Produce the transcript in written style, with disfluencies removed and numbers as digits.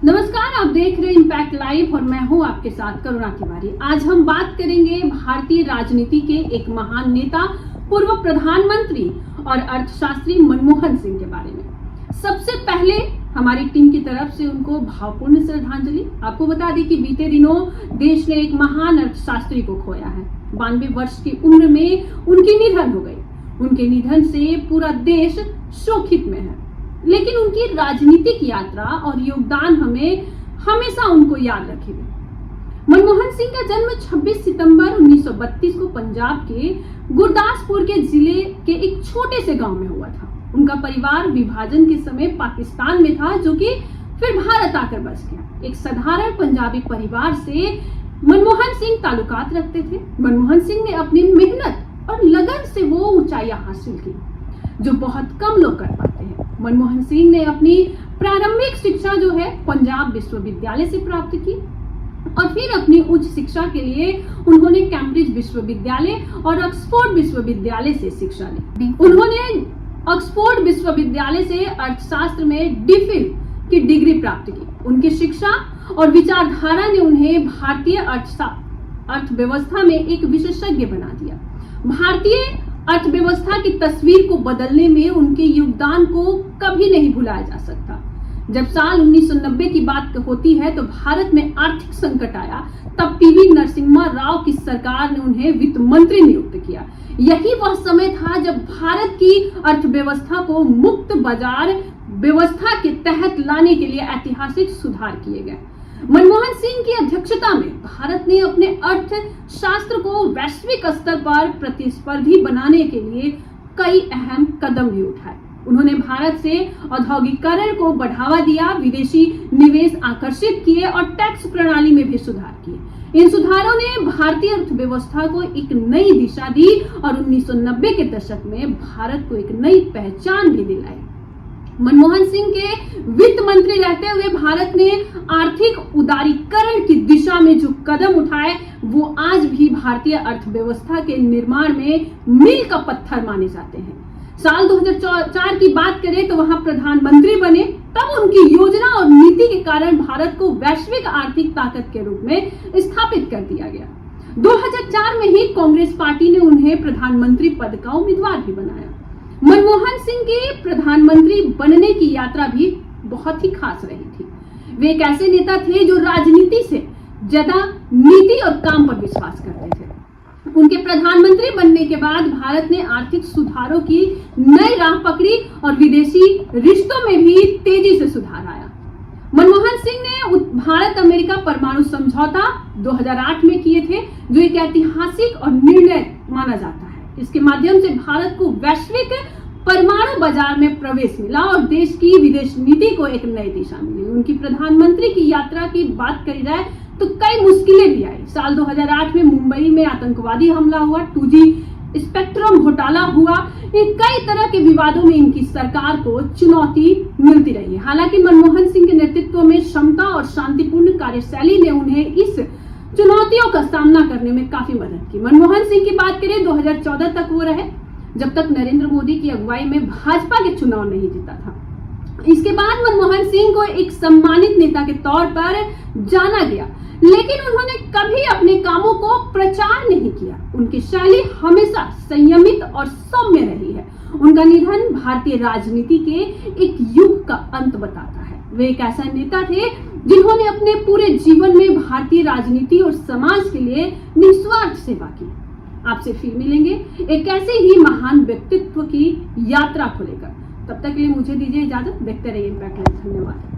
नमस्कार, आप देख रहे हैं इम्पैक्ट लाइव और मैं हूं आपके साथ करुणा तिवारी। आज हम बात करेंगे भारतीय राजनीति के एक महान नेता, पूर्व प्रधानमंत्री और अर्थशास्त्री मनमोहन सिंह के बारे में। सबसे पहले हमारी टीम की तरफ से उनको भावपूर्ण श्रद्धांजलि। आपको बता दें कि बीते दिनों देश ने एक महान अर्थशास्त्री को खोया है। 92 वर्ष की उम्र में उनकी निधन हो गई। उनके निधन से पूरा देश शोकित में है, लेकिन उनकी राजनीतिक यात्रा और योगदान हमें हमेशा उनको याद रखेगा। मनमोहन सिंह का जन्म 26 सितंबर 1932 को पंजाब के गुरदासपुर के जिले के एक छोटे से गांव में हुआ था। उनका परिवार विभाजन के समय पाकिस्तान में था, जो कि फिर भारत आकर बस गया। एक साधारण पंजाबी परिवार से मनमोहन सिंह ताल्लुकात रखते थे। मनमोहन सिंह ने अपनी मेहनत और लगन से वो ऊंचाइयां हासिल की जो बहुत कम लोग कर पाते हैं। मनमोहन सिंह ने अपनी प्रारंभिक शिक्षा जो है पंजाब विश्वविद्यालय से प्राप्त की और फिर अपनी उच्च शिक्षा के लिए उन्होंने कैम्ब्रिज विश्वविद्यालय और ऑक्सफोर्ड विश्वविद्यालय से शिक्षा ली। उन्होंने ऑक्सफोर्ड विश्वविद्यालय से अर्थशास्त्र में DPhil की डिग्री प्राप्त की। उनकी शिक्षा और विचारधारा ने उन्हें भारतीय अर्थव्यवस्था में एक विशेषज्ञ बना दिया। भारतीय अर्थव्यवस्था की तस्वीर को बदलने में उनके योगदान को कभी नहीं भुलाया जा सकता। जब साल 1990 की बात होती है तो भारत में आर्थिक संकट आया, तब PV नरसिम्हा राव की सरकार ने उन्हें वित्त मंत्री नियुक्त किया। यही वह समय था जब भारत की अर्थव्यवस्था को मुक्त बाजार व्यवस्था के तहत लाने के लिए ऐतिहासिक सुधार किए गए। मनमोहन सिंह की अध्यक्षता में भारत ने अपने अर्थशास्त्र को वैश्विक स्तर पर प्रतिस्पर्धी बनाने के लिए कई अहम कदम भी उठाए। उन्होंने भारत से औद्योगिकीकरण को बढ़ावा दिया, विदेशी निवेश आकर्षित किए और टैक्स प्रणाली में भी सुधार किए। इन सुधारों ने भारतीय अर्थव्यवस्था को एक नई दिशा दी और 1990 के दशक में भारत को एक नई पहचान भी दिलाई। मनमोहन सिंह के वित्त मंत्री रहते हुए भारत ने आर्थिक उदारीकरण की दिशा में जो कदम उठाए वो आज भी भारतीय अर्थव्यवस्था के निर्माण में मील का पत्थर माने जाते हैं। साल 2004 की बात करें तो वहां प्रधानमंत्री बने, तब उनकी योजना और नीति के कारण भारत को वैश्विक आर्थिक ताकत के रूप में स्थापित कर दिया गया। 2004 में ही कांग्रेस पार्टी ने उन्हें प्रधानमंत्री पद का उम्मीदवार भी बनाया। मनमोहन सिंह के प्रधानमंत्री बनने की यात्रा भी बहुत ही खास रही थी। वे एक ऐसे नेता थे जो राजनीति से ज्यादा नीति और काम पर विश्वास करते थे। उनके प्रधानमंत्री बनने के बाद भारत ने आर्थिक सुधारों की नई राह पकड़ी और विदेशी रिश्तों में भी तेजी से सुधार आया। मनमोहन सिंह ने भारत अमेरिका परमाणु समझौता 2008 में किए थे, जो एक ऐतिहासिक और निर्णय माना जाता है। इसके माध्यम से भारत को वैश्विक परमाणु बाजार में प्रवेश मिला और देश की विदेश नीति को एक नई दिशा मिली। उनकी प्रधानमंत्री की यात्रा की बात करी जाए तो कई मुश्किलें भी आई। साल 2008 में मुंबई में आतंकवादी हमला हुआ, 2G स्पेक्ट्रम घोटाला हुआ। कई तरह के विवादों में इनकी सरकार को चुनौती मिलती रही। हालांकि मनमोहन सिंह के नेतृत्व में क्षमता और शांतिपूर्ण कार्यशैली ने उन्हें इस चुनौतियों का सामना करने में काफी मदद की। मनमोहन सिंह की बात करें 2014 तक वो रहे, जब तक नरेंद्र मोदी की अगुवाई में भाजपा के चुनाव नहीं जीता था। इसके बाद मनमोहन सिंह को एक सम्मानित नेता के तौर पर जाना गया, लेकिन उन्होंने कभी अपने कामों को प्रचार नहीं किया। उनकी शैली हमेशा संयमित और सौम्य रही है। उनका निधन भारतीय राजनीति के एक युग का अंत बताता है। वे एक ऐसा नेता थे जिन्होंने अपने पूरे जीवन में भारतीय राजनीति और समाज के लिए निस्वार्थ सेवा की। आपसे फिर मिलेंगे एक ऐसे ही महान व्यक्तित्व की यात्रा को लेकर। तब तक के लिए मुझे दीजिए इजाजत। देखते रहिए इम्पैक्ट लाइव। धन्यवाद।